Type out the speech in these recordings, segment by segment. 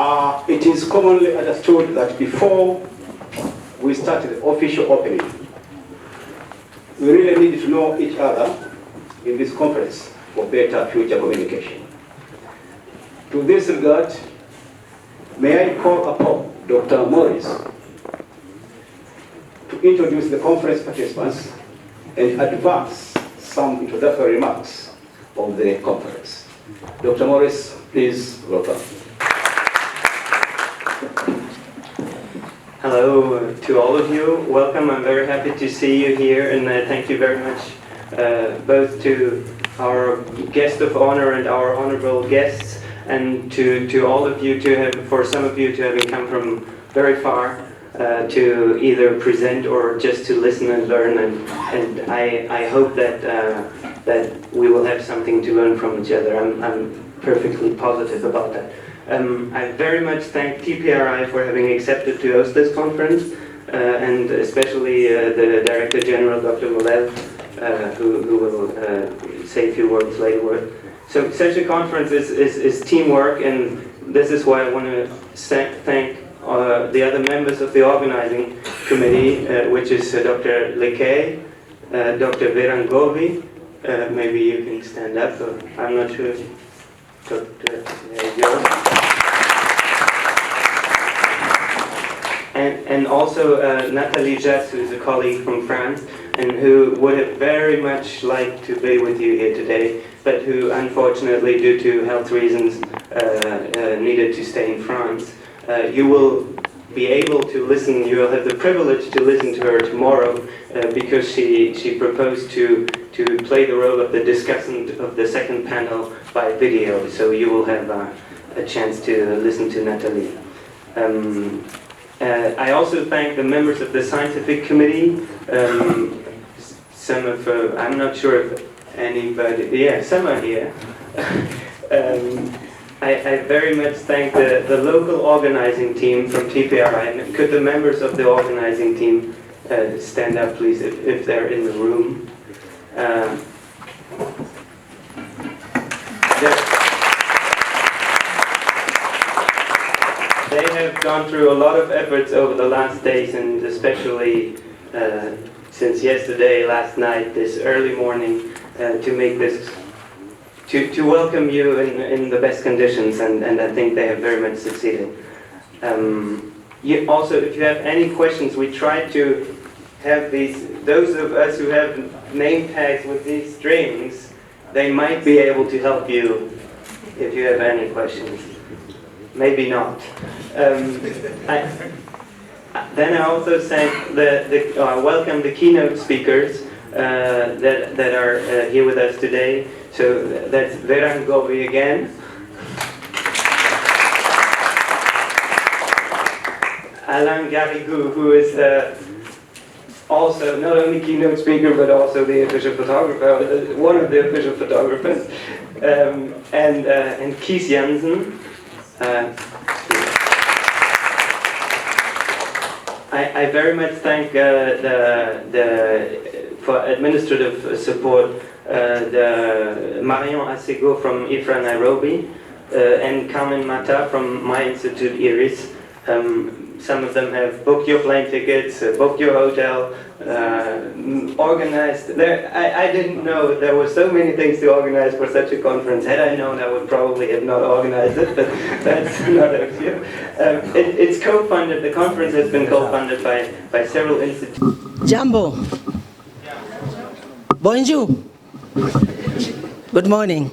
It is commonly understood that before we start the official opening, we really need to know each other in this conference for better future communication. To this regard, may I call upon Dr. Morris to introduce the conference participants and advance some introductory remarks of the conference. Dr. Morris, please welcome. Hello to all of you. Welcome. I'm very happy to see you here, and thank you very much both to our guest of honor and our honorable guests, and to all of you, for some of you to having come from very far to either present or just to listen and learn, and I hope that that we will have something to learn from each other. I'm perfectly positive about that. I very much thank TPRI for having accepted to host this conference, and especially the Director General, Dr. Molel, who will say a few words later. So such a conference is teamwork, and this is why I want to thank the other members of the organizing committee, which is Dr. Lekay, Dr. Verangovi, maybe you can stand up, or I'm not sure. Dr. There you go. And also Nathalie Jass, who is a colleague from France, and who would have very much liked to be with you here today, but who unfortunately, due to health reasons, needed to stay in France. You will be able to listen, you will have the privilege to listen to her tomorrow, because she proposed to play the role of the discussant of the second panel by video, so you will have a chance to listen to Nathalie. I also thank the members of the scientific committee. Some of, I'm not sure if anybody, yeah, some are here. I very much thank the local organizing team from TPRI. And could the members of the organizing team stand up, please, if they're in the room? They have gone through a lot of efforts over the last days, and especially since yesterday, last night, this early morning, to make this, to welcome you in the best conditions, and I think they have very much succeeded. Also, if you have any questions, we try to have those of us who have name tags with these strings, they might be able to help you if you have any questions. Maybe not. Then I also thank welcome the keynote speakers that are here with us today. So that's Verangovi again. Alain Garrigou, who is also not only keynote speaker but also the official photographer, one of the official photographers, and Kees Jansen. I very much thank for administrative support the Marion Asego from IFRA Nairobi and Carmen Mata from my institute IRIS. Some of them have booked your plane tickets, booked your hotel, organized. I didn't know there were so many things to organize for such a conference. Had I known, I would probably have not organized it, but that's another issue. It's co-funded, the conference has been co-funded by several institutes. Jambo. Bonjour. Good morning.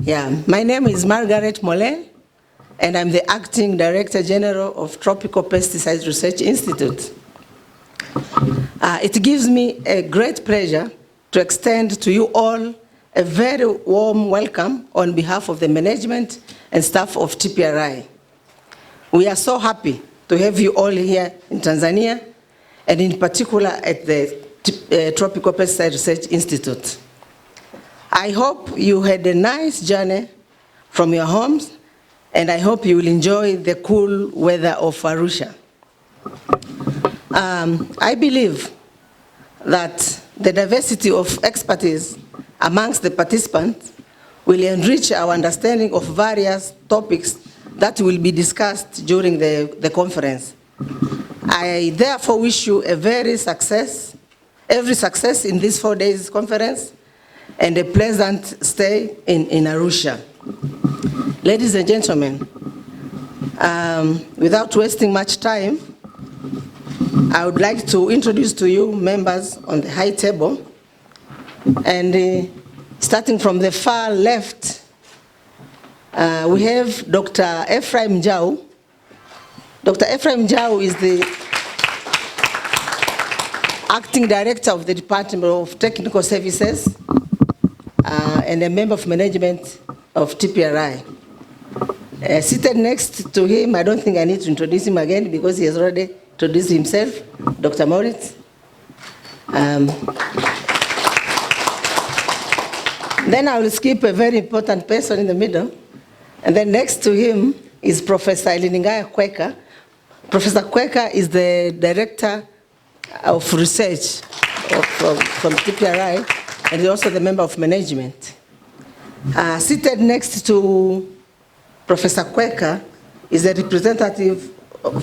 Yeah, my name is Margaret Molel, and I'm the Acting Director General of Tropical Pesticides Research Institute. It gives me a great pleasure to extend to you all a very warm welcome on behalf of the management and staff of TPRI. We are so happy to have you all here in Tanzania, and in particular at the Tropical Pesticide Research Institute. I hope you had a nice journey from your homes, and I hope you will enjoy the cool weather of Arusha. I believe that the diversity of expertise amongst the participants will enrich our understanding of various topics that will be discussed during the conference. I therefore wish you every success in this 4 days conference and a pleasant stay in Arusha. Ladies and gentlemen, without wasting much time, I would like to introduce to you members on the high table. And starting from the far left, we have Dr. Ephraim Jau. Dr. Ephraim Jau is the Acting Director of the Department of Technical Services and a member of management of TPRI. Seated next to him, I don't think I need to introduce him again because he has already introduced himself, Dr. Moritz. Then I will skip a very important person in the middle. And then next to him is Professor Eliningaya Kweka. Professor Kweka is the Director of Research from TPRI, and he's also the member of management. Seated next to Professor Kweka is a representative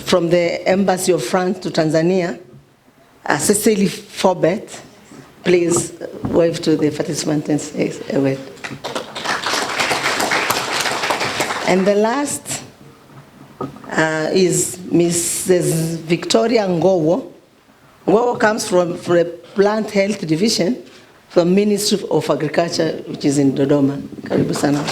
from the Embassy of France to Tanzania, Cecily Forbet. Please wave to the participants and say a word. And the last is Mrs. Victoria Ngowo. Ngowo comes from the Plant Health Division from Ministry of Agriculture, which is in Dodoma. Karibu sana.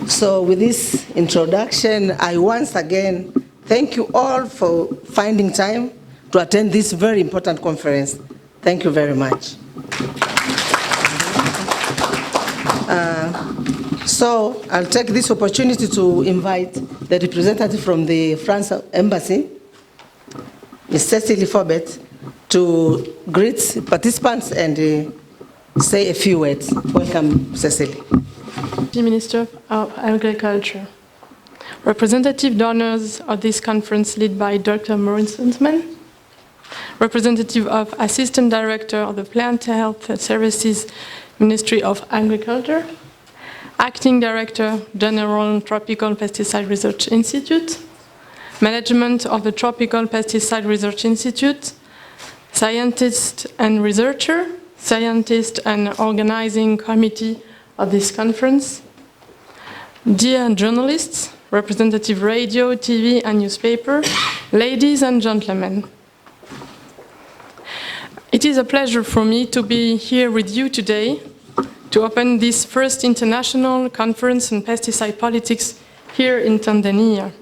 So with this introduction, I once again thank you all for finding time to attend this very important conference. Thank you very much. So I'll take this opportunity to invite the representative from the France Embassy, Ms. Cecily Forbet, to greet participants and say a few words. Welcome, Cecily. Minister of Agriculture. Representative donors of this conference led by Dr. Maureen Huntsman, representative of Assistant Director of the Plant Health Services Ministry of Agriculture, Acting Director, General Tropical Pesticide Research Institute, Management of the Tropical Pesticide Research Institute, Scientist and Researcher, Scientist and Organizing Committee of this conference, dear journalists, representative radio, TV and newspaper, ladies and gentlemen. It is a pleasure for me to be here with you today to open this first international conference on pesticide politics here in Tanzania.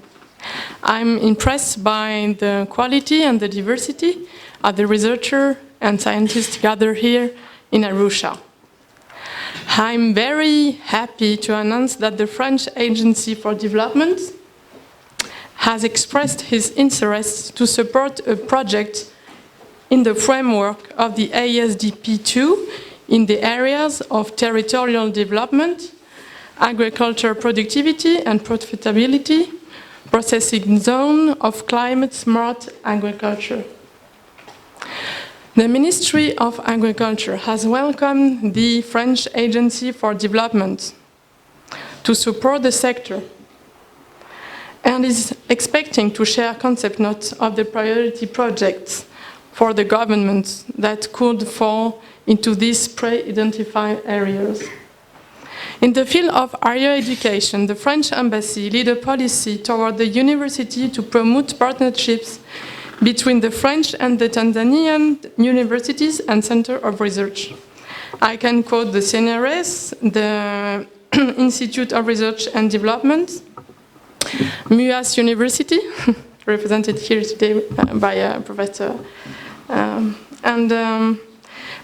I'm impressed by the quality and the diversity of the researchers and scientists gathered here in Arusha. I'm very happy to announce that the French Agency for Development has expressed his interest to support a project in the framework of the ASDP2 in the areas of territorial development, agriculture productivity and profitability, processing zone of climate-smart agriculture. The Ministry of Agriculture has welcomed the French Agency for Development to support the sector and is expecting to share concept notes of the priority projects for the government that could fall into these pre-identified areas. In the field of higher education, the French Embassy led a policy toward the university to promote partnerships between the French and the Tanzanian universities and Center of Research. I can quote the CNRS, the Institute of Research and Development, MUAS University, represented here today by Professor.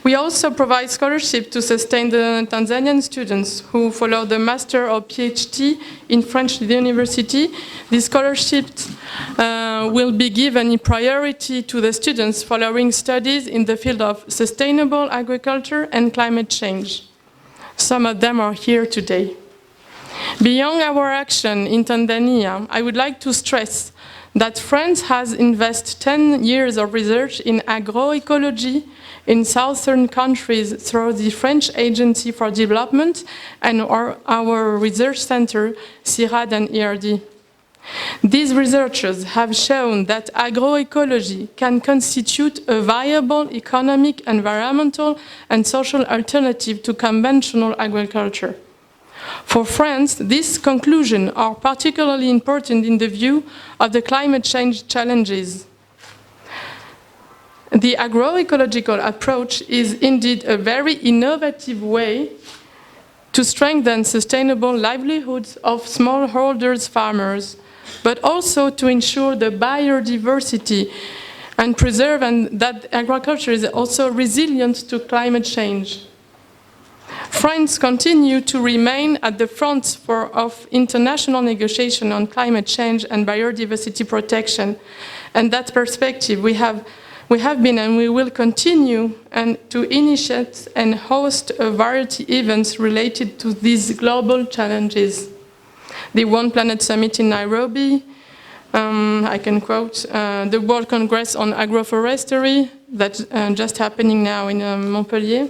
We also provide scholarship to sustain the Tanzanian students who follow the master or PhD in French university. These scholarships will be given priority to the students following studies in the field of sustainable agriculture and climate change. Some of them are here today. Beyond our action in Tanzania, I would like to stress that France has invested 10 years of research in agroecology in southern countries through the French Agency for Development and our research center, CIRAD and ERD. These researchers have shown that agroecology can constitute a viable economic, environmental, and social alternative to conventional agriculture. For France, these conclusions are particularly important in the view of the climate change challenges. The agroecological approach is indeed a very innovative way to strengthen sustainable livelihoods of smallholders farmers, but also to ensure the biodiversity and preserve and that agriculture is also resilient to climate change. France continues to remain at the front of international negotiation on climate change and biodiversity protection. And that perspective, we have been and we will continue to initiate and host a variety of events related to these global challenges. The One Planet Summit in Nairobi, I can quote, the World Congress on Agroforestry, that's just happening now in Montpellier,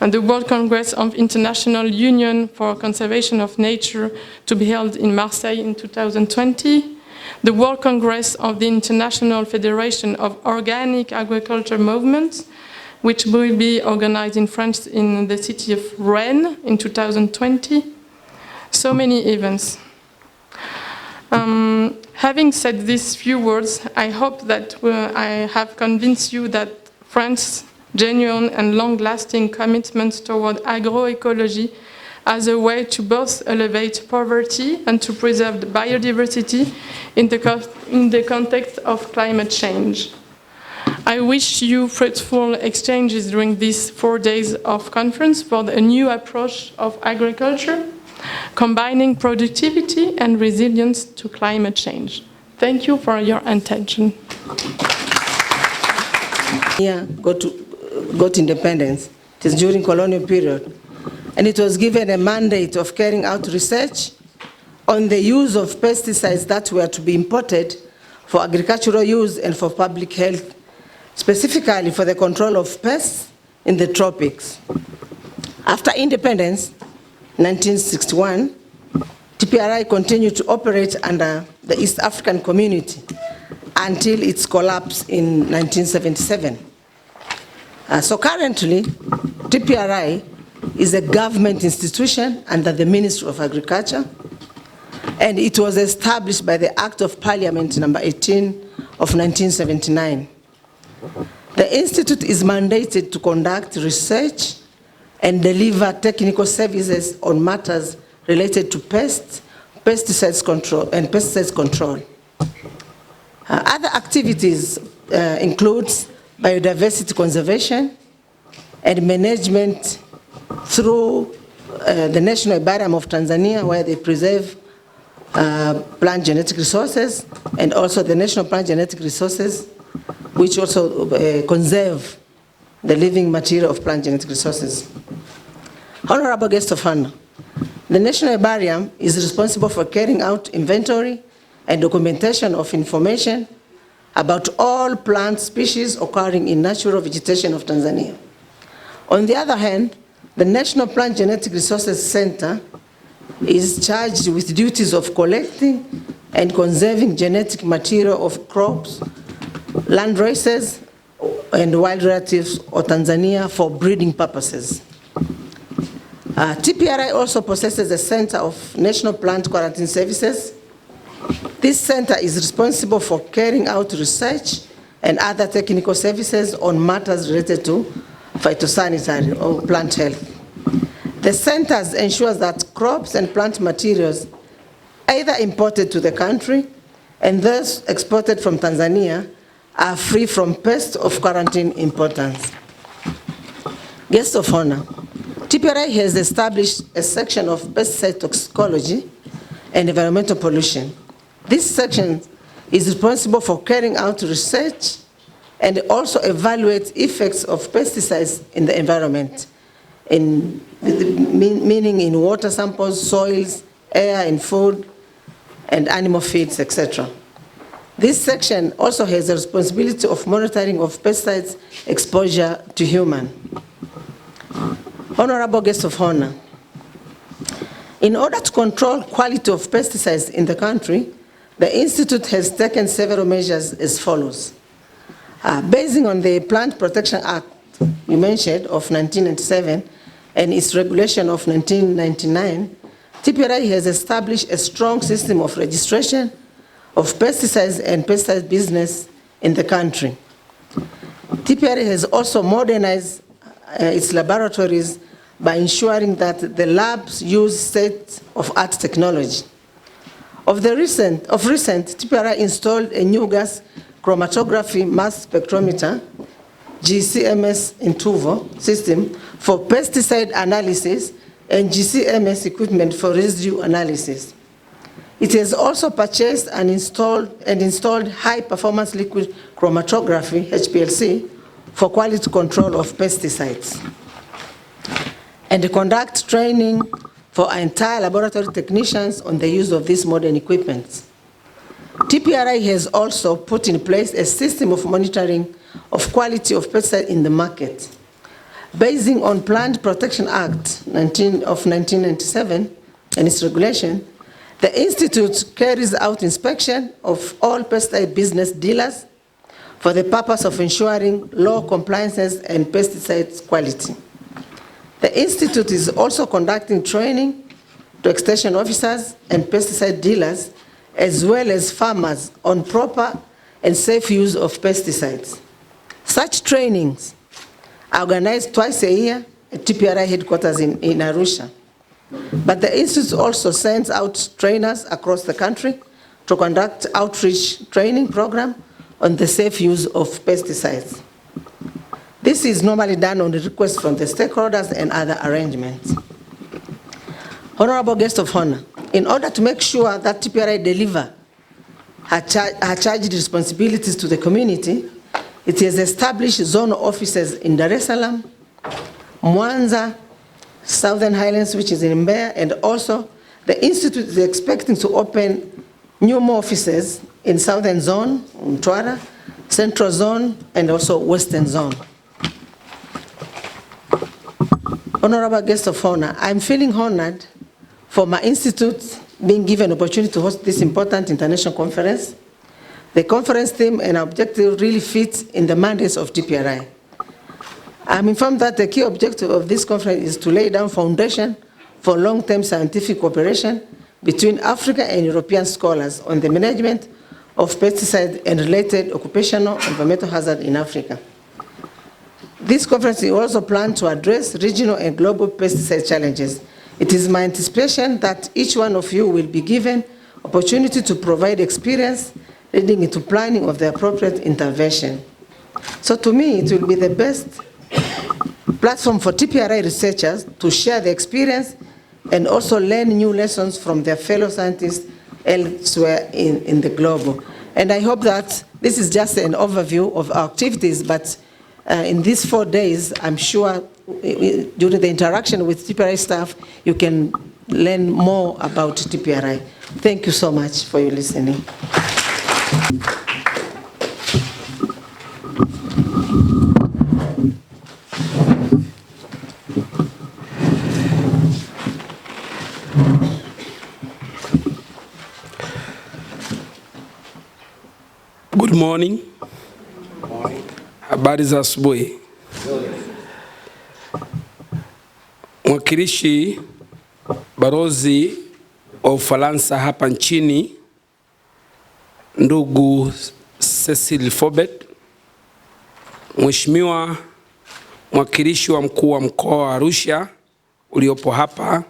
and the World Congress of International Union for Conservation of Nature to be held in Marseille in 2020, the World Congress of the International Federation of Organic Agriculture Movements, which will be organized in France in the city of Rennes in 2020. So many events. Having said these few words, I hope that I have convinced you that France's genuine and long-lasting commitment toward agroecology as a way to both elevate poverty and to preserve the biodiversity in the context of climate change. I wish you fruitful exchanges during these 4 days of conference for a new approach of agriculture, combining productivity and resilience to climate change. Thank you for your attention. Yeah, got independence. It is during colonial period. And it was given a mandate of carrying out research on the use of pesticides that were to be imported for agricultural use and for public health, specifically for the control of pests in the tropics. After independence, 1961, TPRI continued to operate under the East African Community until its collapse in 1977. So currently, TPRI is a government institution under the Ministry of Agriculture, and it was established by the Act of Parliament number 18 of 1979. The Institute is mandated to conduct research and deliver technical services on matters related to pests, pesticides control, and pesticides control. Other activities include biodiversity conservation and management through the National Herbarium of Tanzania, where they preserve plant genetic resources, and also the National Plant Genetic Resources, which also conserve the living material of plant genetic resources. Honorable guest of honor, the National Herbarium is responsible for carrying out inventory and documentation of information about all plant species occurring in natural vegetation of Tanzania. On the other hand, the National Plant Genetic Resources Center is charged with duties of collecting and conserving genetic material of crops, land races, and wild relatives of Tanzania for breeding purposes. TPRI also possesses a Center of National Plant Quarantine Services. This center is responsible for carrying out research and other technical services on matters related to phytosanitary or plant health. The center ensures that crops and plant materials either imported to the country and thus exported from Tanzania are free from pests of quarantine importance. Guest of honor, TPRI has established a section of pesticide toxicology and environmental pollution. This section is responsible for carrying out research and also evaluate effects of pesticides in the environment, meaning in water samples, soils, air and food, and animal feeds, etc. This section also has the responsibility of monitoring of pesticides exposure to human. Honorable guests of honor, in order to control quality of pesticides in the country, the Institute has taken several measures as follows. Basing on the Plant Protection Act you mentioned of 1997 and its regulation of 1999, TPRI has established a strong system of registration of pesticides and pesticide business in the country. TPRI has also modernized its laboratories by ensuring that the labs use state-of-art technology. Of recent, TPRI installed a new gas chromatography mass spectrometer, GCMS Intuvo system for pesticide analysis and GCMS equipment for residue analysis. It has also purchased and installed high-performance liquid chromatography, HPLC, for quality control of pesticides. And conduct training for entire laboratory technicians on the use of these modern equipment. TPRI has also put in place a system of monitoring of quality of pesticide in the market. Basing on Plant Protection Act of 1997 and its regulation, the Institute carries out inspection of all pesticide business dealers for the purpose of ensuring law compliances and pesticides quality. The Institute is also conducting training to extension officers and pesticide dealers, as well as farmers, on proper and safe use of pesticides. Such trainings are organized twice a year at TPRI headquarters in Arusha. But the Institute also sends out trainers across the country to conduct outreach training program on the safe use of pesticides. This is normally done on the request from the stakeholders and other arrangements. Honorable guest of honor, in order to make sure that TPRI deliver her charged responsibilities to the community, it has established zone offices in Dar es Salaam, Mwanza, Southern Highlands, which is in Mbeya, and also the Institute is expecting to open new offices in Southern Zone, Mtwara, Central Zone, and also Western Zone. Honorable guest of honor, I'm feeling honored for my institute being given an opportunity to host this important international conference. The conference theme and objective really fit in the mandates of TPRI. I'm informed that the key objective of this conference is to lay down foundation for long-term scientific cooperation between African and European scholars on the management of pesticide and related occupational environmental hazards in Africa. This conference is also planned to address regional and global pesticide challenges. It is my anticipation that each one of you will be given opportunity to provide experience leading into planning of the appropriate intervention. So to me, it will be the best platform for TPRI researchers to share the experience and also learn new lessons from their fellow scientists elsewhere in the globe. And I hope that this is just an overview of our activities, but in these 4 days, I'm sure during the interaction with TPRI staff, you can learn more about TPRI. Thank you so much for your listening. Good morning. Habari za asubuhi. Mwakilishi barozi wa Ufaransa hapa nchini, ndugu Cecil Fobet, Mheshimiwa mwakilishi wa mkuu wa mkoa wa Arusha uliopo hapa,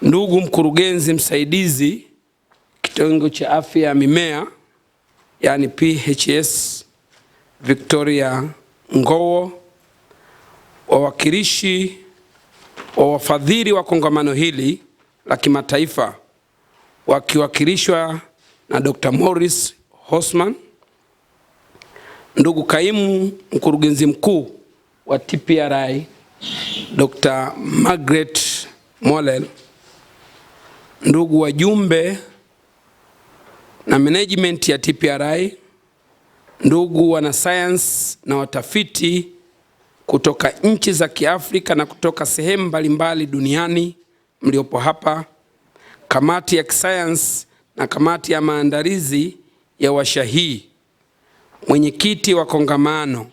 ndugu mkurugenzi msaidizi kitengo cha afya ya mimea, yani PHS Victoria Ngowo, wawakilishi wa wafadhili wa kongamano hili la kimataifa wakiwakilishwa na Dr. Morris Hosman, ndugu kaimu mkurugenzi mkuu wa TPRI Dr. Margaret Mollel, ndugu wajumbe na management ya TPRI, ndugu wanasayansi na watafiti kutoka nchi za Kiafrika na kutoka sehemu mbalimbali duniani mliopo hapa, kamati ya kisayansi na kamati ya maandalizi ya washa hii, mwenyekiti wa kongamano,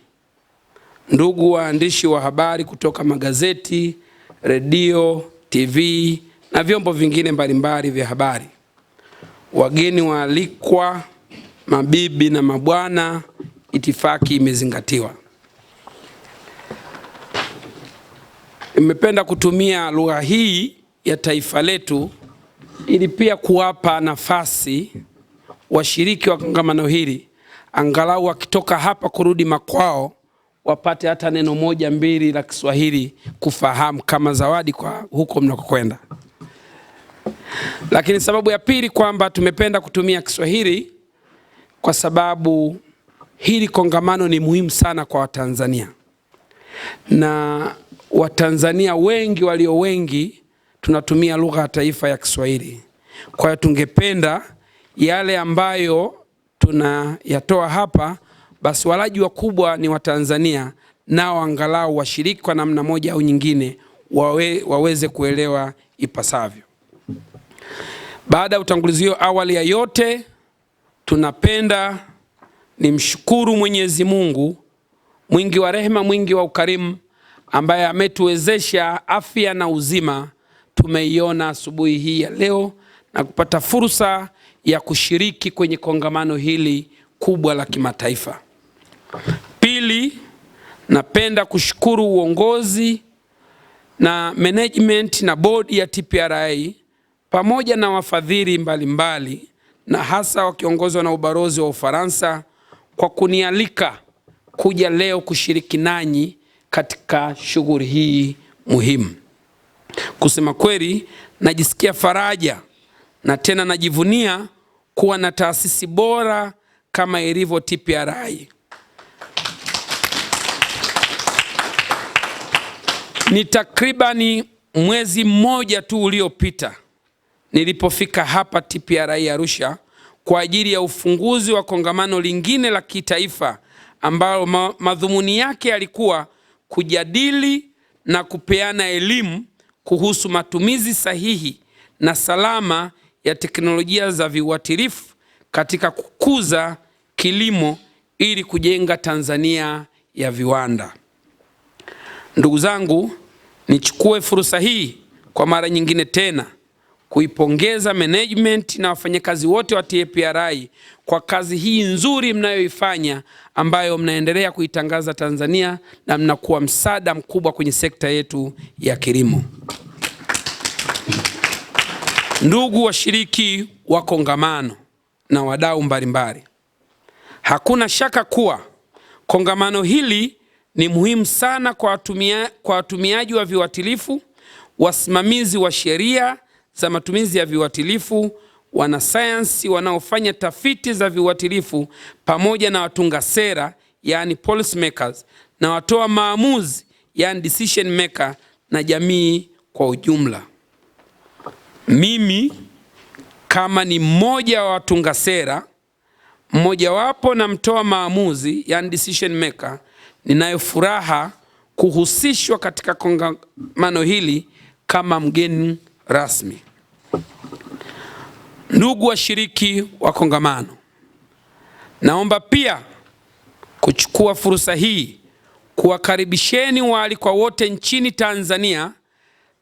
ndugu waandishi wa habari kutoka magazeti, redio, TV na vyombo vingine mbalimbali vya habari, wageni waalikwa, mabibi na mabwana, itifaki imezingatiwa. Nimependa kutumia lugha hii ya taifa letu ili pia kuwapa nafasi washiriki wa kongamano hili, angalau wakitoka hapa kurudi makwao wapate hata neno moja mbili la Kiswahili kufahamu kama zawadi kwa huko mnakokwenda. Lakini sababu ya pili kwamba tumependa kutumia Kiswahili kwa sababu hili kongamano ni muhimu sana kwa Watanzania. Na Watanzania wengi walio wengi tunatumia lugha ya taifa ya Kiswahili. Kwa hiyo tungependa yale ambayo tunayatoa hapa, basi walaji wakubwa ni Watanzania, nao angalau washiriki kwa namna moja au nyingine waweze kuelewa ipasavyo. Baada ya utangulizi awali ya yote, tunapenda nimshukuru Mwenyezi Mungu mwingi wa rehema, mwingi wa ukarimu, ambaye ametuwezesha afya na uzima tumeiona asubuhi hii ya leo na kupata fursa ya kushiriki kwenye kongamano hili kubwa la kimataifa. Pili, napenda kushukuru uongozi na management na bodi ya TPRI pamoja na wafadhili mbalimbali na hasa wakiongozwa na ubalozi wa Ufaransa kwa kunialika kuja leo kushiriki nanyi katika shughuli hii muhimu. Kusema kweli, najisikia faraja na tena najivunia kuwa na taasisi bora kama ilivyo TPRI. Ni takribani mwezi mmoja tu uliopita nilipofika hapa TPRI Arusha kwa ajili ya ufunguzi wa kongamano lingine la kitaifa ambalo madhumuni yake yalikuwa kujadili na kupeana elimu kuhusu matumizi sahihi na salama ya teknolojia za viuatilifu katika kukuza kilimo ili kujenga Tanzania ya viwanda. Ndugu zangu, nichukue fursa hii kwa mara nyingine tena kuipongeza management na wafanyakazi wote wa TPRI kwa kazi hii nzuri mnayoifanya, ambayo mnaendelea kuitangaza Tanzania na mnakuwa msaada mkubwa kwenye sekta yetu ya kilimo. Ndugu washiriki wa kongamano na wadau mbalimbali, hakuna shaka kuwa kongamano hili ni muhimu sana kwa watumiaji wa viuatilifu, wasimamizi wa sheria za matumizi ya viuatilifu, wanasayansi wanaofanya tafiti za viuatilifu, pamoja na watunga sera yani policy makers, na watoa maamuzi yani decision maker, na jamii kwa ujumla. Mimi kama ni mmoja wa watunga sera, mmoja wapo na mtoa maamuzi yani decision maker, ninayo furaha kuhusishwa katika kongamano hili kama mgeni rasmi. Ndugu washiriki wa kongamano, naomba pia kuchukua fursa hii kuwakaribisheni waalikwa wote nchini Tanzania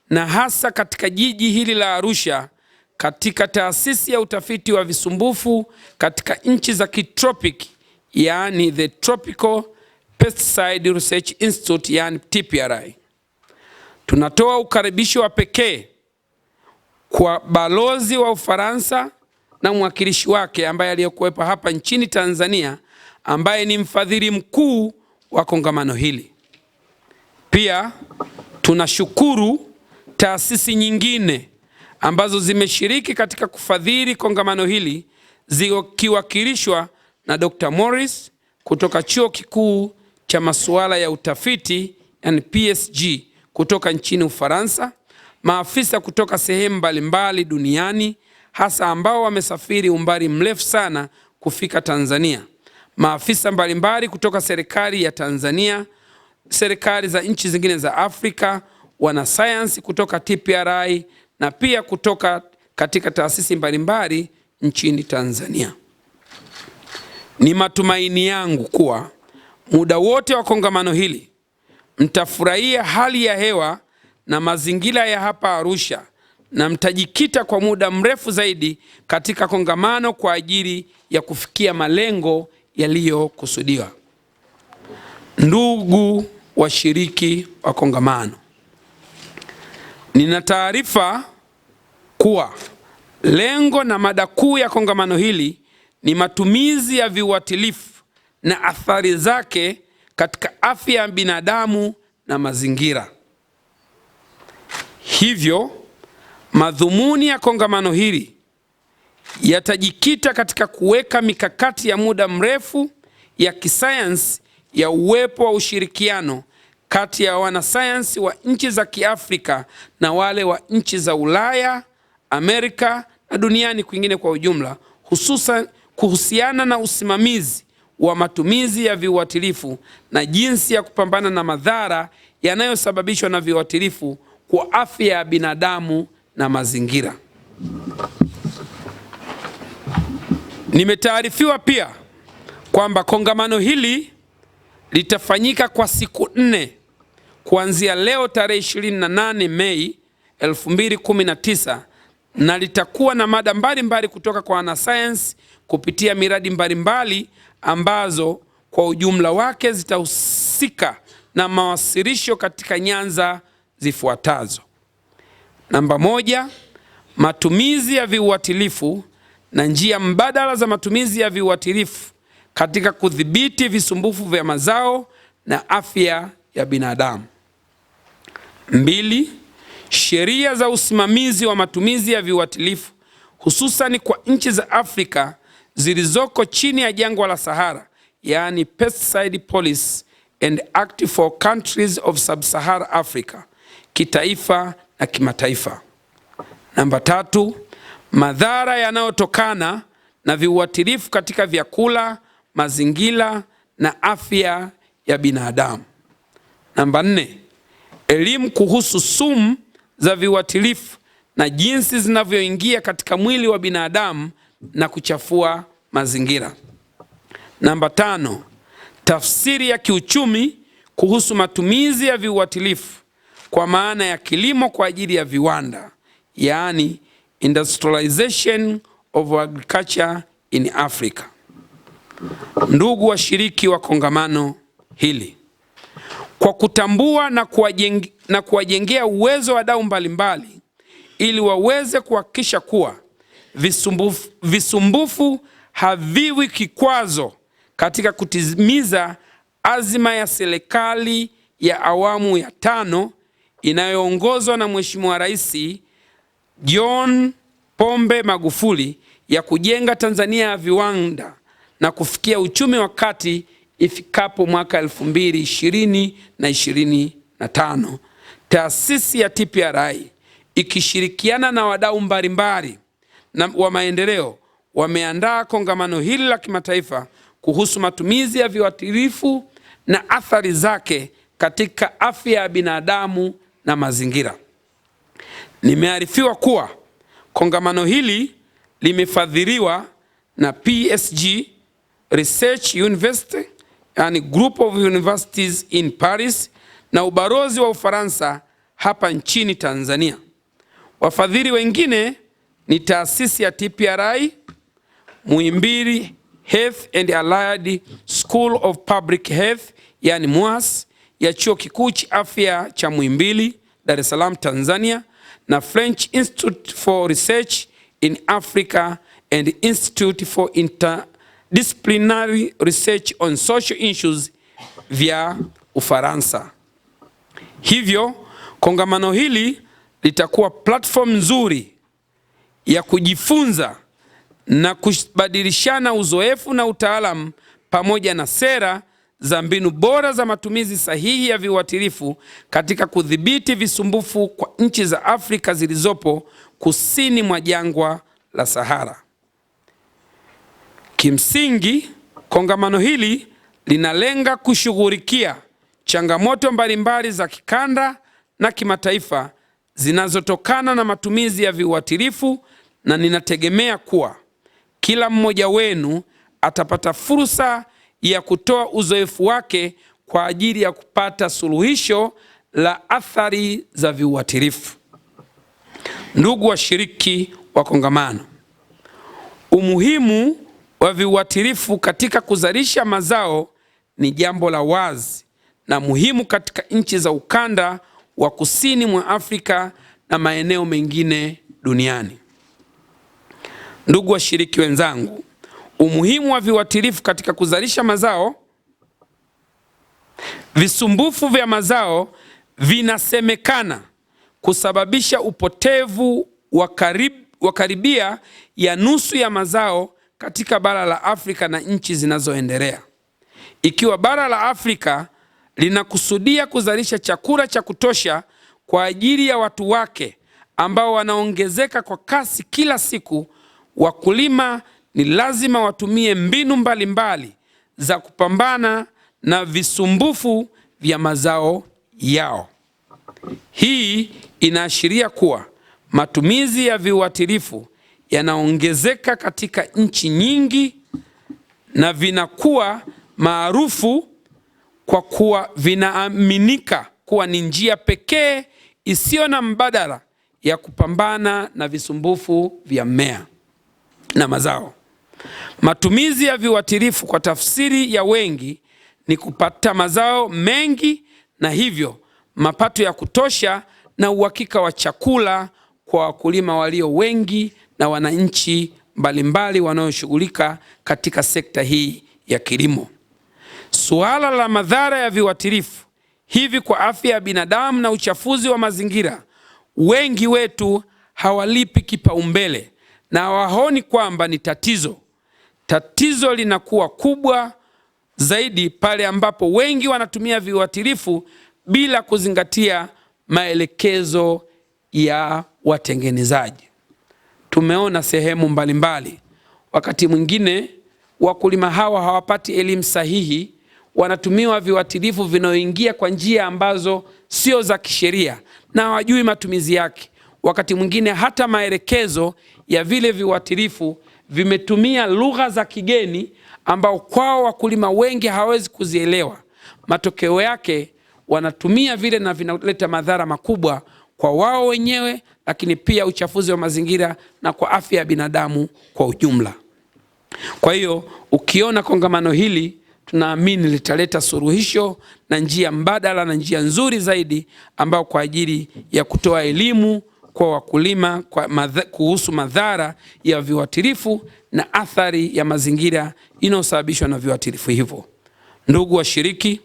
na hasa katika jiji hili la Arusha katika taasisi ya utafiti wa visumbufu katika nchi za kitropiki, yani the Tropical Pesticide Research Institute, yani TPRI. Tunatoa ukaribisho wa pekee kwa balozi wa Ufaransa na mwakilishi wake ambaye aliyokuwepo hapa nchini Tanzania, ambaye ni mfadhili mkuu wa kongamano hili. Pia tunashukuru taasisi nyingine ambazo zimeshiriki katika kufadhili kongamano hili, zikiwakilishwa na Dr. Morris kutoka Chuo Kikuu cha Masuala ya Utafiti yani PSG kutoka nchini Ufaransa, maafisa kutoka sehemu mbalimbali duniani, hasa ambao wamesafiri umbali mrefu sana kufika Tanzania. Maafisa mbalimbali kutoka serikali ya Tanzania, serikali za nchi zingine za Afrika, wanasayansi kutoka TPRI na pia kutoka katika taasisi mbalimbali nchini Tanzania. Ni matumaini yangu kuwa muda wote wa kongamano hili mtafurahia hali ya hewa na mazingira ya hapa Arusha na mtajikita kwa muda mrefu zaidi katika kongamano kwa ajili ya kufikia malengo yaliyokusudiwa. Ndugu washiriki wa kongamano, nina taarifa kuwa lengo na mada kuu ya kongamano hili ni matumizi ya viuatilifu na athari zake katika afya ya binadamu na mazingira. Hivyo, madhumuni ya kongamano hili yatajikita katika kuweka mikakati ya muda mrefu ya kisayansi ya uwepo wa ushirikiano kati ya wanasayansi wa nchi za Kiafrika na wale wa nchi za Ulaya, Amerika na duniani kwingine kwa ujumla, hususan kuhusiana na usimamizi wa matumizi ya viuatilifu na jinsi ya kupambana na madhara yanayosababishwa na viuatilifu kwa afya ya binadamu na mazingira. Nimetaarifiwa pia kwamba kongamano hili litafanyika kwa siku 4 kuanzia leo tarehe 28 Mei 2019 na litakuwa na mada mbalimbali kutoka kwa wanasayansi kupitia miradi mbalimbali ambazo kwa ujumla wake zitahusika na mawasilisho katika nyanza zifuatazo. Namba 1, matumizi ya viuatilifu na njia mbadala za matumizi ya viuatilifu katika kudhibiti visumbufu vya mazao na afya ya binadamu. 2, sheria za usimamizi wa matumizi ya viuatilifu hususan kwa nchi za Afrika zilizoko chini ya jangwa la Sahara, yani Pesticide Policy and Act for Countries of Sub-Sahara Africa, kitaifa na kimataifa. Namba 3, madhara yanayotokana na viuatilifu katika vyakula, mazingira na afya ya binadamu. Namba 4, elimu kuhusu sumu za viuatilifu na jinsi zinavyoingia katika mwili wa binadamu na kuchafua mazingira. Namba 5, tafsiri ya kiuchumi kuhusu matumizi ya viuatilifu kwa maana ya kilimo kwa ajili ya viwanda, yaani industrialization of agriculture in Africa. Ndugu washiriki wa kongamano hili, kwa kutambua na kuwajengea uwezo wadau mbalimbali ili waweze kuhakikisha kuwa visumbufu haviwi kikwazo katika kutimiza azima ya serikali ya awamu ya 5 inayoongozwa na Mheshimiwa Rais John Pombe Magufuli ya kujenga Tanzania ya viwanda na kufikia uchumi wa kati ifikapo mwaka 2020 na 2025. Taasisi ya TPRI ikishirikiana na wadau mbalimbali wa maendeleo wameandaa kongamano hili la kimataifa kuhusu matumizi ya viuatilifu na athari zake katika afya ya binadamu na mazingira. Nimearifiwa kuwa kongamano hili limefadhiliwa na PSG Research University, yani Group of Universities in Paris, na ubalozi wa Ufaransa hapa nchini Tanzania. Wafadhili wengine ni taasisi ya TPRI, Muhimbili Health and Allied School of Public Health, yani MUHAS, ya Chuo Kikuu cha Afya cha Muhimbili, Dar es Salaam, Tanzania, na French Institute for Research in Africa and Institute for Interdisciplinary Research on Social Issues vya Ufaransa. Hivyo, kongamano hili litakuwa platform nzuri ya kujifunza na kubadilishana uzoefu na utaalamu pamoja na sera za mbinu bora za matumizi sahihi ya viuatilifu katika kudhibiti visumbufu kwa nchi za Afrika zilizopo kusini mwa jangwa la Sahara. Kimsingi, kongamano hili linalenga kushughulikia changamoto mbalimbali za kikanda na kimataifa zinazotokana na matumizi ya viuatilifu, na ninategemea kuwa kila mmoja wenu atapata fursa ya kutoa uzoefu wake kwa ajili ya kupata suluhisho la athari za viuatilifu. Ndugu washiriki wa kongamano, umuhimu wa viuatilifu katika kuzalisha mazao ni jambo la wazi na muhimu katika nchi za ukanda wa kusini mwa Afrika na maeneo mengine duniani. Ndugu washiriki wenzangu, umuhimu wa viuatilifu katika kuzalisha mazao. Visumbufu vya mazao vinasemekana kusababisha upotevu wa karibia ya nusu ya mazao katika bara la Afrika na nchi zinazoendelea. Ikiwa bara la Afrika linakusudia kuzalisha chakula cha kutosha kwa ajili ya watu wake ambao wanaongezeka kwa kasi kila siku, wakulima ni lazima watumie mbinu mbalimbali za kupambana na visumbufu vya mazao yao. Hii inaashiria kuwa matumizi ya viuatilifu yanaongezeka katika nchi nyingi na vinakuwa maarufu kwa kuwa vinaaminika kuwa ni njia pekee isiyo na mbadala ya kupambana na visumbufu vya mmea na mazao. Matumizi ya viuatilifu kwa tafsiri ya wengi ni kupata mazao mengi na hivyo mapato ya kutosha na uhakika wa chakula kwa wakulima walio wengi na wananchi mbalimbali wanaoshughulika katika sekta hii ya kilimo. Suala la madhara ya viuatilifu hivi kwa afya ya binadamu na uchafuzi wa mazingira, wengi wetu hawalipi kipaumbele na hawaoni kwamba ni tatizo. Tatizo linakuwa kubwa zaidi pale ambapo wengi wanatumia viuatilifu bila kuzingatia maelekezo ya watengenezaji. Tumeona sehemu mbalimbali, wakati mwingine wakulima hawa hawapati elimu sahihi, wanatumiwa viuatilifu vinaoingia kwa njia ambazo sio za kisheria na hawajui matumizi yake. Wakati mwingine hata maelekezo ya vile viuatilifu vimetumia lugha za kigeni ambao kwao wakulima wengi hawezi kuzielewa. Matokeo yake wanatumia vile na vinaleta madhara makubwa kwa wao wenyewe, lakini pia uchafuzi wa mazingira na kwa afya ya binadamu kwa ujumla. Kwa hiyo ukiona kongamano hili, tunaamini litaleta suluhisho na njia mbadala na njia nzuri zaidi ambao kwa ajili ya kutoa elimu kwa wakulima kuhusu madhara ya viuatilifu na athari ya mazingira inayosababishwa na viuatilifu hivyo. Ndugu washiriki,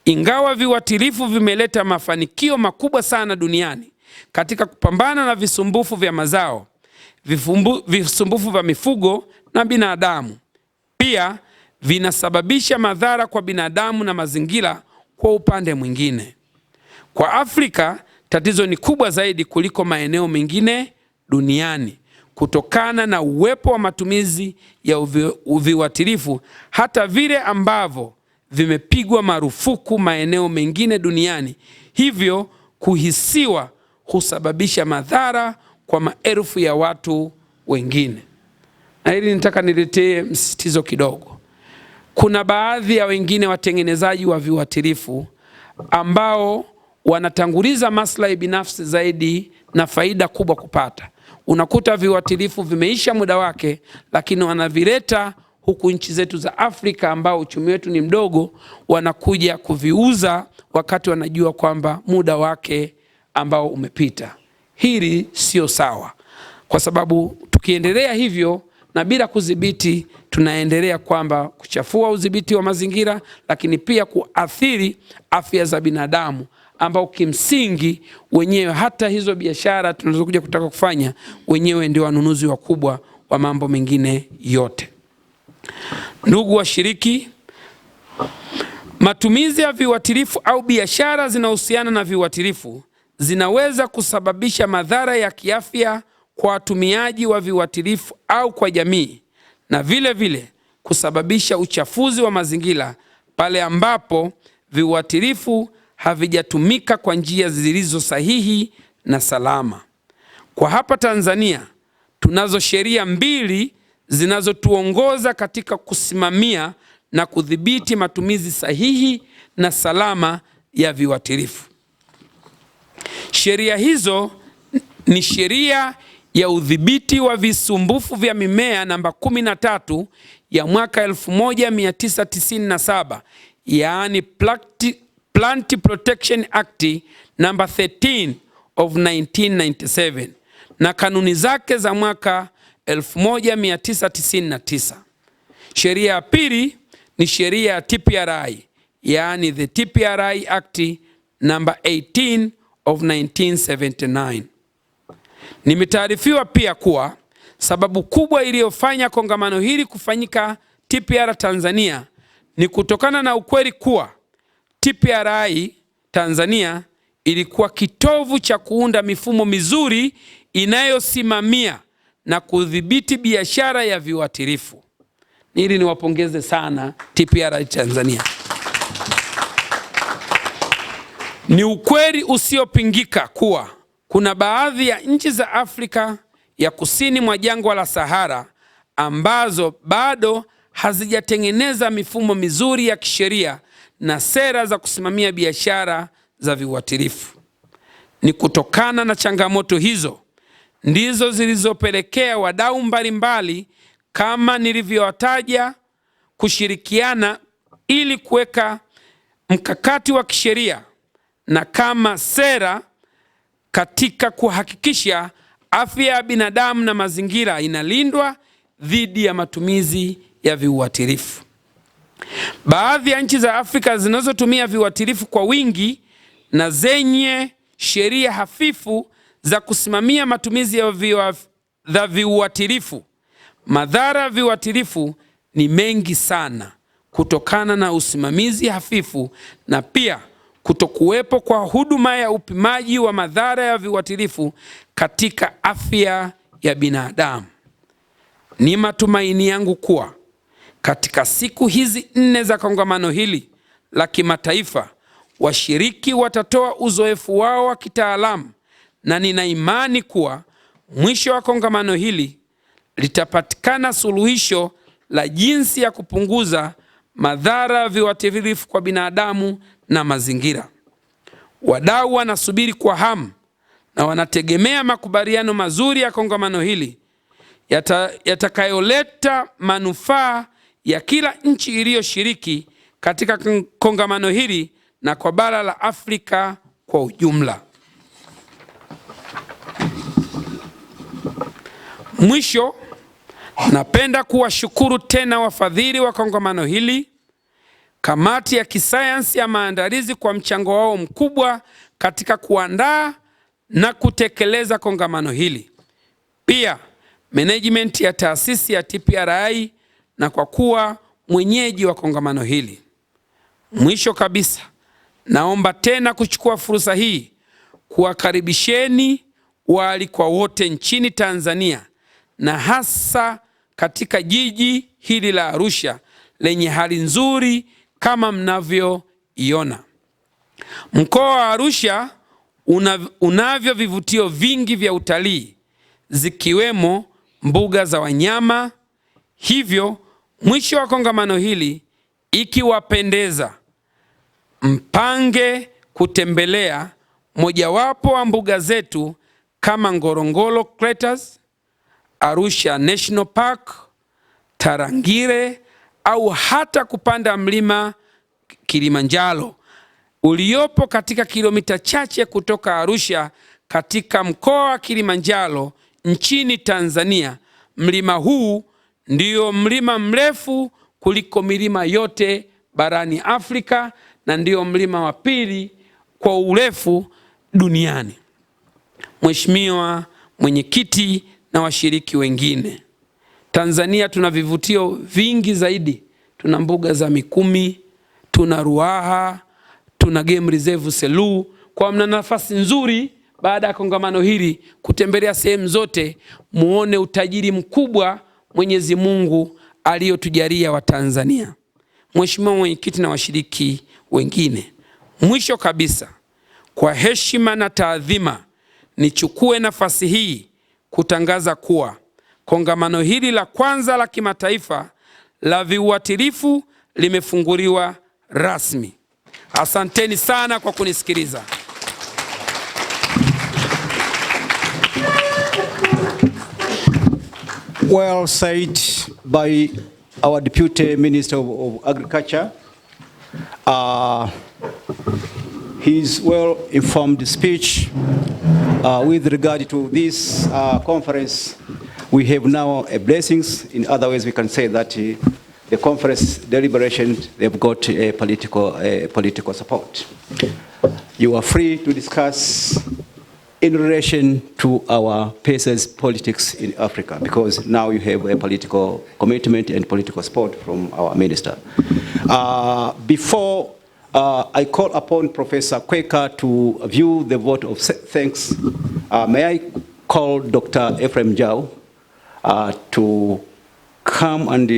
ingawa viuatilifu vimeleta mafanikio makubwa sana duniani katika kupambana na visumbufu vya mazao, visumbufu vya mifugo na binadamu, pia vinasababisha madhara kwa binadamu na mazingira kwa upande mwingine. Kwa Afrika, tatizo ni kubwa zaidi kuliko maeneo mengine duniani kutokana na uwepo wa matumizi ya viuatilifu, hata vile ambavyo vimepigwa marufuku maeneo mengine duniani, hivyo kuhisiwa husababisha madhara kwa maelfu ya watu wengine. Na hili nitaka niletee msisitizo kidogo. Kuna baadhi ya wengine watengenezaji wa viuatilifu ambao wanatanguliza maslahi binafsi zaidi na faida kubwa kupata. Unakuta viuatilifu vimeisha muda wake, lakini wanavileta huku nchi zetu za Afrika ambao uchumi wetu ni mdogo, wanakuja kuviuza wakati wanajua kwamba muda wake ambao umepita. Hili sio sawa, kwa sababu tukiendelea hivyo na bila kudhibiti, tunaendelea kwamba kuchafua udhibiti wa mazingira, lakini pia kuathiri afya za binadamu ambao kimsingi wenyewe hata hizo biashara tunazokuja kutaka kufanya wenyewe ndio wanunuzi wakubwa wa mambo mengine yote. Ndugu washiriki, matumizi ya viuatilifu au biashara zinahusiana na viuatilifu zinaweza kusababisha madhara ya kiafya kwa watumiaji wa viuatilifu au kwa jamii, na vile vile kusababisha uchafuzi wa mazingira pale ambapo viuatilifu havijatumika kwa njia zilizo sahihi na salama. Kwa hapa Tanzania tunazo sheria mbili zinazotuongoza katika kusimamia na kudhibiti matumizi sahihi na salama ya viuatilifu. Sheria hizo ni sheria ya udhibiti wa visumbufu vya mimea namba 13 ya mwaka 1997, yaani Plant Protection Act number 13 of 1997, na kanuni zake za mwaka 1999. Sheria ya pili ni sheria ya TPRI, yaani the TPRI Act number 18 of 1979. Nimetaarifiwa pia kuwa sababu kubwa iliyofanya kongamano hili kufanyika TPRI Tanzania ni kutokana na ukweli kuwa TPRI Tanzania ilikuwa kitovu cha kuunda mifumo mizuri inayosimamia na kudhibiti biashara ya viuatilifu. Hili niwapongeze sana TPRI Tanzania. Ni ukweli usiopingika kuwa kuna baadhi ya nchi za Afrika ya kusini mwa jangwa la Sahara ambazo bado hazijatengeneza mifumo mizuri ya kisheria na sera za kusimamia biashara za viuatilifu. Ni kutokana na changamoto hizo ndizo zilizopelekea wadau mbalimbali kama nilivyowataja kushirikiana ili kuweka mkakati wa kisheria na kama sera katika kuhakikisha afya ya binadamu na mazingira inalindwa dhidi ya matumizi ya viuatilifu. Baadhi ya nchi za Afrika zinazotumia viuatilifu kwa wingi na zenye sheria hafifu za kusimamia matumizi ya viuatilifu, madhara ya viuatilifu ni mengi sana kutokana na usimamizi hafifu na pia kutokuwepo kwa huduma ya upimaji wa madhara ya viuatilifu katika afya ya binadamu. Ni matumaini yangu kuwa katika siku hizi 4 za kongamano hili la kimataifa, washiriki watatoa uzoefu wao wa kitaalamu, na nina imani kuwa mwisho wa kongamano hili litapatikana suluhisho la jinsi ya kupunguza madhara ya viuatilifu kwa binadamu na mazingira. Wadau wanasubiri kwa hamu na wanategemea makubaliano mazuri ya kongamano hili yatakayoleta manufaa ya kila nchi iliyoshiriki katika kongamano hili na kwa bara la Afrika kwa ujumla. Mwisho, napenda kuwashukuru tena wafadhili wa kongamano hili, kamati ya kisayansi ya maandalizi kwa mchango wao mkubwa katika kuandaa na kutekeleza kongamano hili. Pia management ya taasisi ya TPRI na kwa kuwa mwenyeji wa kongamano hili. Mwisho kabisa, naomba tena kuchukua fursa hii kuwakaribisheni waalikwa wote nchini Tanzania na hasa katika jiji hili la Arusha lenye hali nzuri kama mnavyoiona. Mkoa wa Arusha unavyo vivutio vingi vya utalii zikiwemo mbuga za wanyama. Hivyo mwisho wa kongamano hili, ikiwapendeza, mpange kutembelea mojawapo wa mbuga zetu kama Ngorongoro Craters, Arusha National Park, Tarangire au hata kupanda mlima Kilimanjaro uliopo katika kilomita chache kutoka Arusha katika mkoa wa Kilimanjaro nchini Tanzania. Mlima huu ndio mlima mrefu kuliko milima yote barani Afrika na ndio mlima wa pili kwa urefu duniani. Mheshimiwa Mwenyekiti na washiriki wengine, Tanzania tuna vivutio vingi zaidi. Tuna mbuga za Mikumi, tuna Ruaha, tuna Game Reserve Selu. Kwa mna nafasi nzuri baada ya kongamano hili kutembelea sehemu zote, muone utajiri mkubwa Mwenyezi Mungu aliyotujalia wa Tanzania. Mheshimiwa Mwenyekiti na washiriki wengine, mwisho kabisa, kwa heshima na taadhima, nichukue nafasi hii kutangaza kuwa kongamano hili la kwanza la kimataifa la viuatilifu limefunguliwa rasmi. Asanteni sana kwa kunisikiliza. Well said by our Deputy Minister of Agriculture. His well-informed speech with regard to this conference, we have now a blessings. In other words, we can say that the conference deliberation, they've got a political support. You are free to discuss in relation to our PESA's politics in Africa, because now you have a political commitment and political support from our minister. Before I call upon Professor Kweka to view the vote of thanks, may I call Dr. Ephraim Jau to come and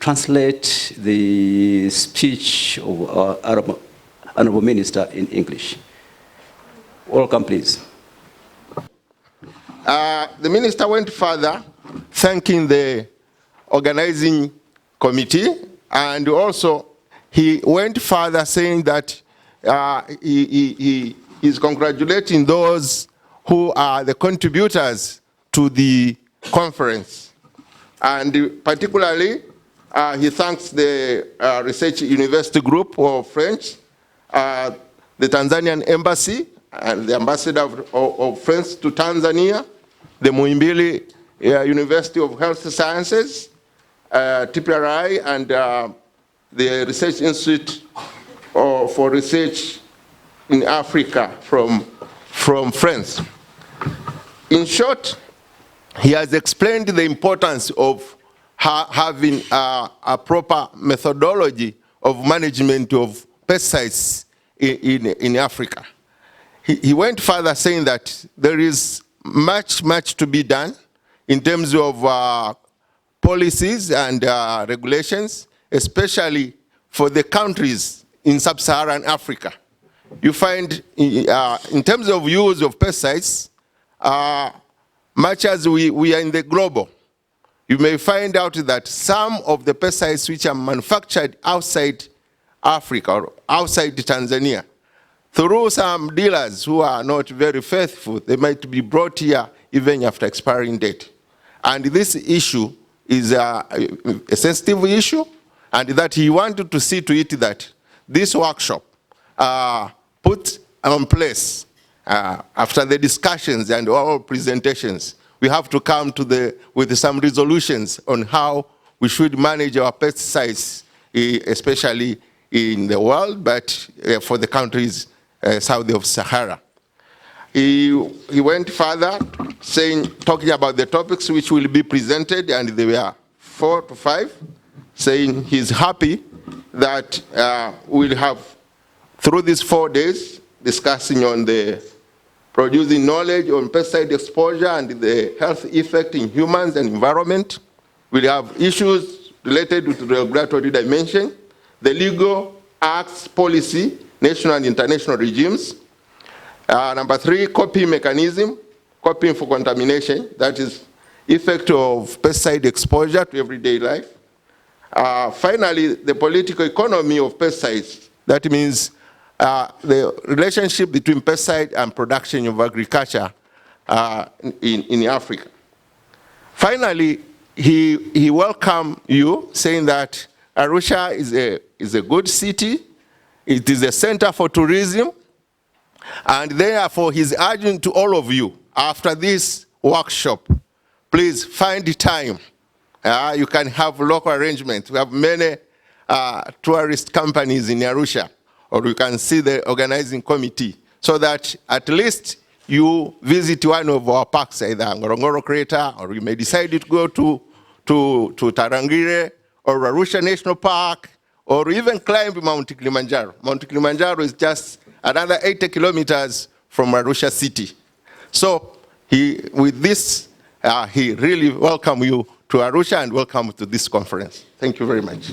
translate the speech of our Honorable Minister in English. Welcome, please. The minister went further, thanking the organizing committee, and also he went further saying that he is congratulating those who are the contributors to the conference. And particularly, he thanks the Research University Group of French, the Tanzanian Embassy, and the Ambassador of France to Tanzania, the Muhimbili University of Health Sciences, TPRI, and the Research Institute for Research in Africa from France. In short, he has explained the importance of having a proper methodology of management of pesticides in Africa. He went further saying that there is much to be done in terms of policies and regulations, especially for the countries in sub-Saharan Africa. You find in terms of use of pesticides, much as we are in the global, you may find out that some of the pesticides which are manufactured outside Africa or outside Tanzania, through some dealers who are not very faithful, they might be brought here even after expiring date. And this issue is a sensitive issue, and that he wanted to see to it that this workshop put on place after the discussions and all presentations. We have to come to with some resolutions on how we should manage our pesticides, especially in the world, but for the countries south of Sahara. He went further, talking about the topics which will be presented, and there were 4 to 5, saying he's happy that we'll have, through these 4 days, discussing on the producing knowledge on pesticide exposure and the health effect in humans and environment. We'll have issues related to the regulatory dimension, the legal acts, policy, national and international regimes. Number 3, coping mechanism, coping for contamination, that is effect of pesticide exposure to everyday life. Finally, the political economy of pesticides, that means the relationship between pesticide and production of agriculture in Africa. Finally, he welcomed you, saying that Arusha is a good city. It is a center for tourism, and therefore he's urging to all of you, after this workshop, please find the time. You can have local arrangements. We have many tourist companies in Arusha, or you can see the organizing committee, so that at least you visit one of our parks, either Ngorongoro Crater, or you may decide to go to Tarangire, or Arusha National Park, or even climb Mount Kilimanjaro. Mount Kilimanjaro is just another 80 kilometers from Arusha city. So with this, he really welcome you to Arusha and welcome to this conference. Thank you very much.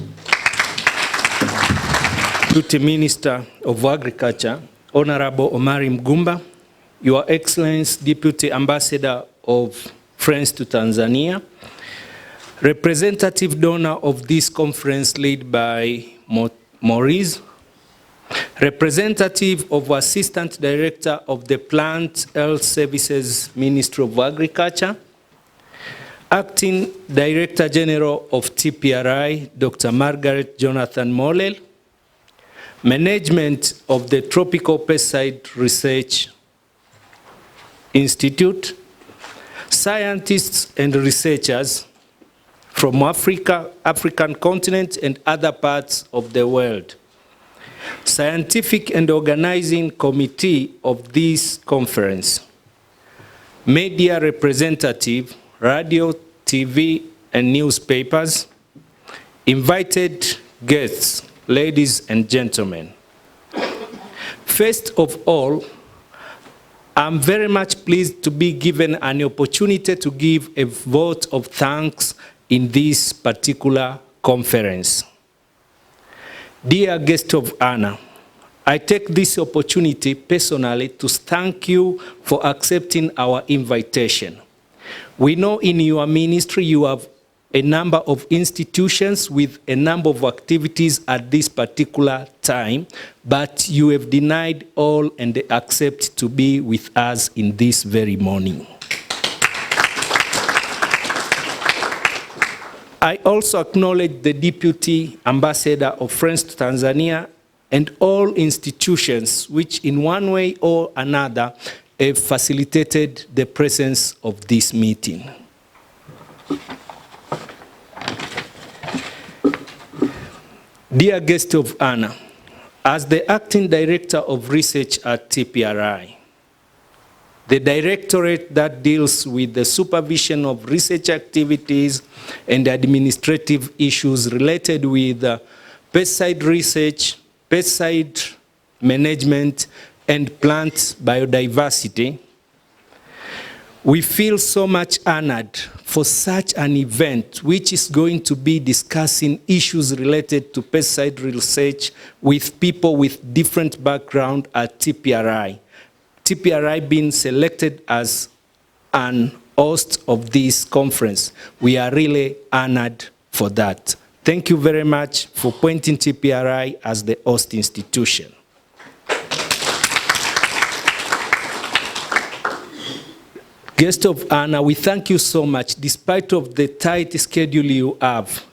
Deputy Minister of Agriculture, Honorable Omari Mgumba, Your Excellency Deputy Ambassador of France to Tanzania, representative donor of this conference led by Maurice, representative of Assistant Director of the Plant Health Services Ministry of Agriculture, Acting Director General of TPRI, Dr. Margaret Jonathan Mollel, Management of the Tropical Pesticide Research Institute, scientists and researchers from Africa, African continent and other parts of the world, scientific and organizing committee of this conference, media representative, radio, TV and newspapers, invited guests, ladies and gentlemen. First of all, I'm very much pleased to be given an opportunity to give a vote of thanks in this particular conference. Dear guest of honor, I take this opportunity personally to thank you for accepting our invitation. We know in your ministry you have a number of institutions with a number of activities at this particular time, but you have denied all and accept to be with us in this very morning. I also acknowledge the Deputy Ambassador of France to Tanzania and all institutions which in one way or another have facilitated the presence of this meeting. Dear guest of honor, as the Acting Director of Research at TPRI, the directorate that deals with the supervision of research activities and administrative issues related with pesticide research, pesticide management, and plant biodiversity, we feel so much honored for such an event which is going to be discussing issues related to pesticide research with people with different background at TPRI. TPRI being selected as an host of this conference. We are really honored for that. Thank you very much for appointing TPRI as the host institution. Guest of honor, we thank you so much. Despite of the tight schedule you have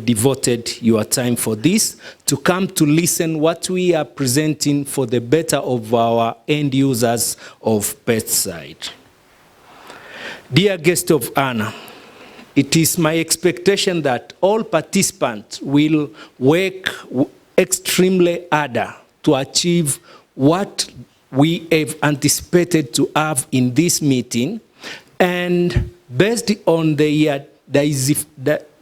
devoted your time for this, to come to listen what we are presenting for the better of our end users of pesticide. Dear guest of honor, it is my expectation that all participants will work extremely harder to achieve what we have anticipated to have in this meeting, and based on the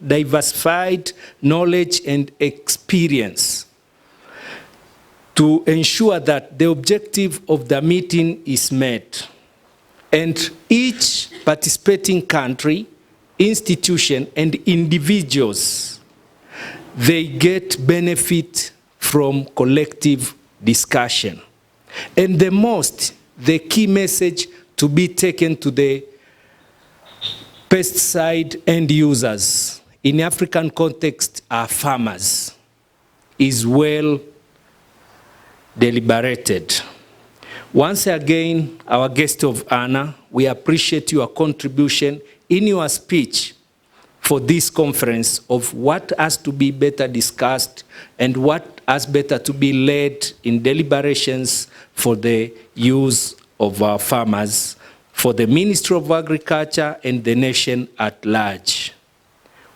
diversified knowledge and experience to ensure that the objective of the meeting is met. And each participating country, institution, and individuals, they get benefit from collective discussion. And the key message to be taken to the pesticide end users in African context are farmers, is well deliberated. Once again, our guest of honor, we appreciate your contribution in your speech for this conference of what has to be better discussed and what has better to be led in deliberations for the use of our farmers, for the Ministry of Agriculture and the nation at large.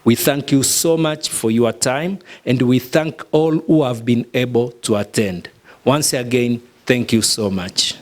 We thank you so much for your time, and we thank all who have been able to attend. Once again, thank you so much.